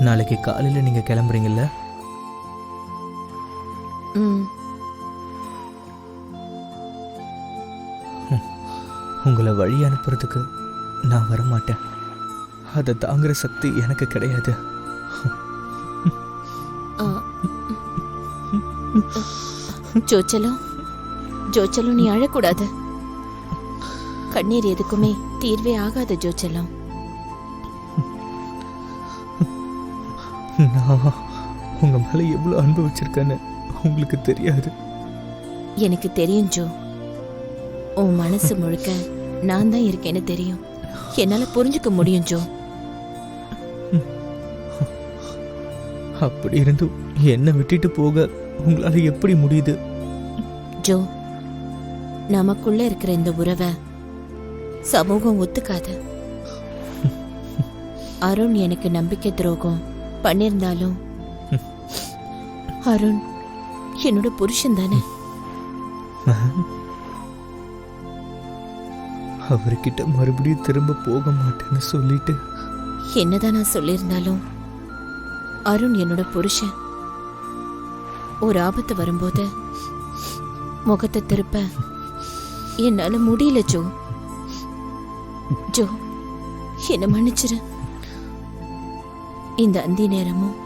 நாளைக்கு காலையில் நீங்கள் கிளம்புறீங்கல்ல? ம். உங்களை வழி அனுப்புறதுக்கு நான் வரமாட்டேன். அதை தாங்குற சக்தி எனக்கு கிடையாது. ஆ. ஜோச்சலோ, ஜோச்சலோ, நீ அழக்கூடாது. கண்ணீர் எதுக்குமே தீர்வே ஆகாது ஜோச்சலம். நான் உங்க மேல எவ்வளவு அன்பு வச்சிருக்கேன்னு உங்களுக்கு தெரியாது. எனக்கு தெரியும் ஜோ. உன் மனசு முழுக்க நான் தான் இருக்கேன்னு தெரியும். என்னால புரிஞ்சுக்க முடியும் ஜோ. அப்படி இருந்தும் என்னை விட்டுட்டு போக உங்களால எப்படி முடியுது? ஜோ, நமக்குள்ள இருக்கிற இந்த உறவை சமூகம் ஒத்துக்காது. அருண் எனக்கு நம்பிக்கை துரோகம் பண்ணிருந்தாலும் அருண் என்னோட புருஷன் தானே. அவர்கிட்ட மறுபடியும் திரும்ப போக மாட்டேன்னு சொல்லிட்டு என்னதான் நான் சொல்லியிருந்தாலும் அருண் என்னோட புருஷன். ஒரு ஆபத்து வரும்போது முகத்தை திருப்ப என்னால முடியல ஜோ. ஜோ, என்ன மன்னிச்சிரு. இந்த அந்தி நேரமும்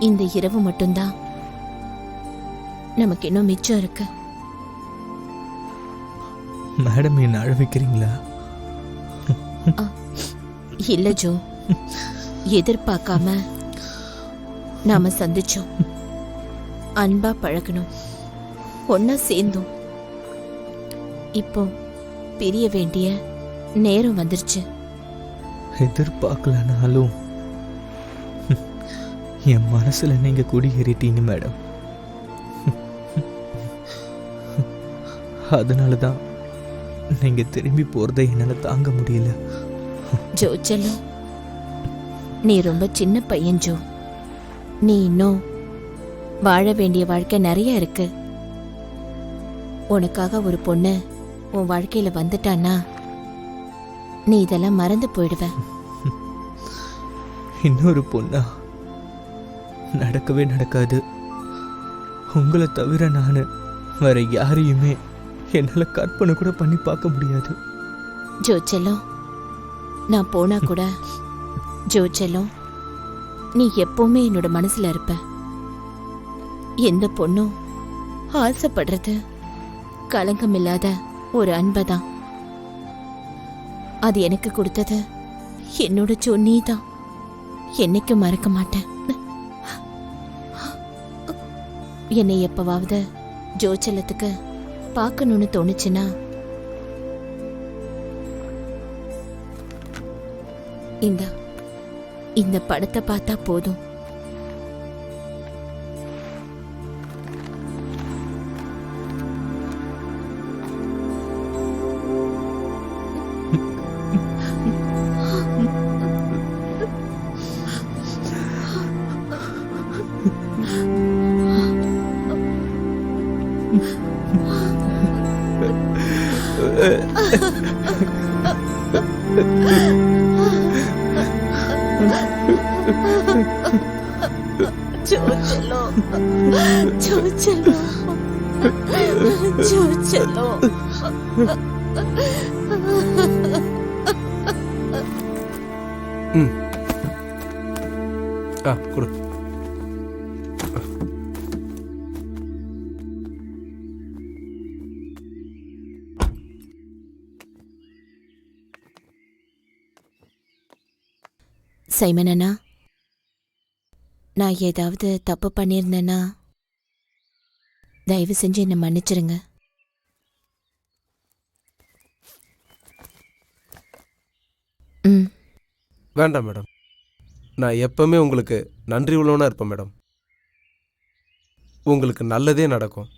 இந்த இரவு மட்டும்தான் நமக்கு இன்னும் மிச்சம் இருக்கு. மேடம் என்ன அழ வைக்கிறீங்களா? இல்ல ஜோ, எதிர்பார்க்காம நாம சந்திச்சோம், அன்பா பழகணும், ஒன்னா சேர்ந்தோம். இப்போ பிரிய வேண்டிய நேரம் வந்துருச்சு. எதிர்பார்க்கலனாலும் என் மனசுல நீங்க குடியேறிட்டீங்க மேடம். அதனாலதான் நீங்க திரும்பி போறதை என்னால தாங்க முடியல. ஜோ செல்லம், நீ ரொம்ப சின்ன பையன் ஜோ. நீ இன்னும் வாழ வேண்டிய வாழ்க்கை நிறைய இருக்கு. உனக்காக ஒரு பொண்ணு உன் வாழ்க்கையில வந்துட்டானா நீ இதெல்லாம் மறந்து போயிடுவ. இன்னொரு பொண்ணா? நடக்கவே நடக்காது. உங்களை தவிர நான் வேற யாரையுமே என்னால கற்பனை கூட பண்ணி பார்க்க முடியாது. ஜோ செல்லம், நான் போனா கூட ஜோ செல்லம், நீ எப்பவுமே என்னோட மனசுல இருப்ப. எந்த பொண்ணும் ஆசைப்படுறது களங்கம் இல்லாத ஒரு அன்பதான். அது எனக்கு கொடுத்தது என்னோட ஜோ நீதான். என்னைக்கு மறக்க மாட்டேன். என்னை எப்பவாவது ஜோ செல்லத்துக்கு பார்க்கணும்னு தோணுச்சுன்னா இந்த படத்தை பார்த்தா போதும். கொடு. சைமன் அண்ணா, நான் ஏதாவது தப்பு பண்ணியிருந்தேன்னா தயவு செஞ்சு என்னை மன்னிச்சிருங்க. வேண்டாம் மேடம், நான் எப்பவுமே உங்களுக்கு நன்றி உள்ளவனா இருப்பேன் மேடம். உங்களுக்கு நல்லதே நடக்கும்.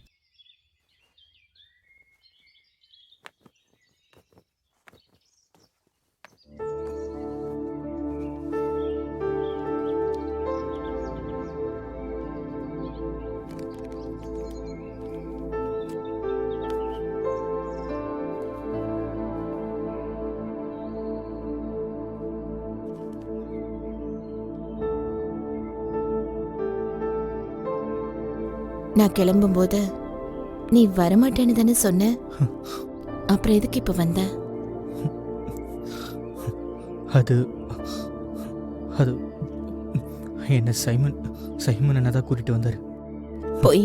நான் கிளம்பும்போது நீ வரமாட்டேன்னு தானே சொன்ன, அப்புறம் எதுக்கு இப்ப வந்த? அது அது என்ன சைமன் என்னதான் கூட்டிட்டு வந்தாரு. போய்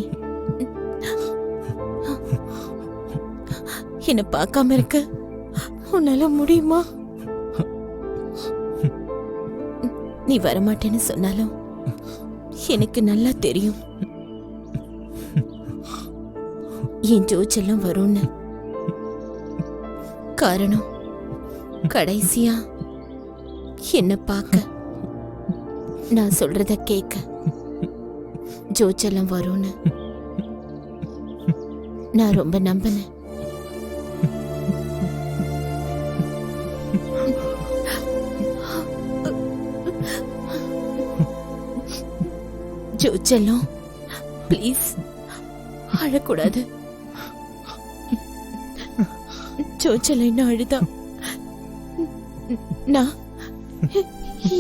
என்ன பார்க்காம இருக்க உன்னால முடியுமா? நீ வரமாட்டேன்னு சொன்னாலும் எனக்கு நல்லா தெரியும் என் ஜோச்செல்லாம் வரும்னு. காரணம் கடைசியா என்ன பார்க்க, நான் சொல்றத கேட்க ஜோச்செல்லாம் வரும்னு நான் ரொம்ப நம்பினேன். ஜோச்செல்லாம் ப்ளீஸ் அழக்கூடாது. ஜோச்செல்லாம் என்ன அழுதா நான்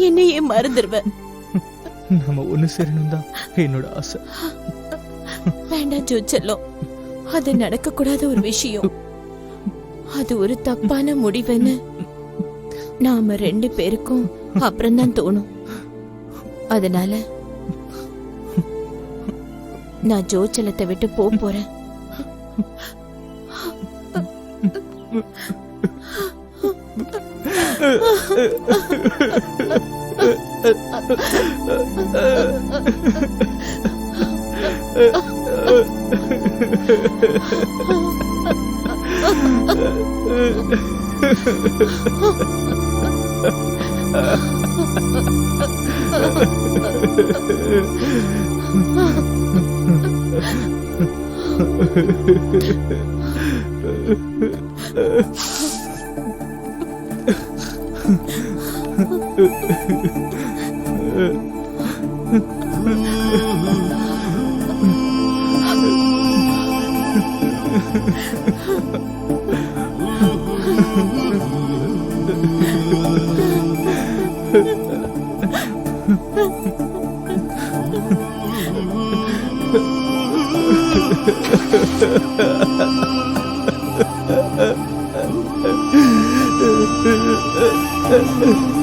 என்னையே மறந்துடுவேன். நம்ம ஒண்ணு சேரணும் தான் என்னோட ஆசை. வேண்டாம் ஜோச்செல்லாம், அது நடக்க கூடாத ஒரு விஷயம். அது ஒரு தப்பான முடிவுன்னு நாம 2 பேருக்கும் அப்புறம்தான் தோணும். அதனால நான் ஜோச்சலத்தை விட்டு போறேன். Ha ha ha.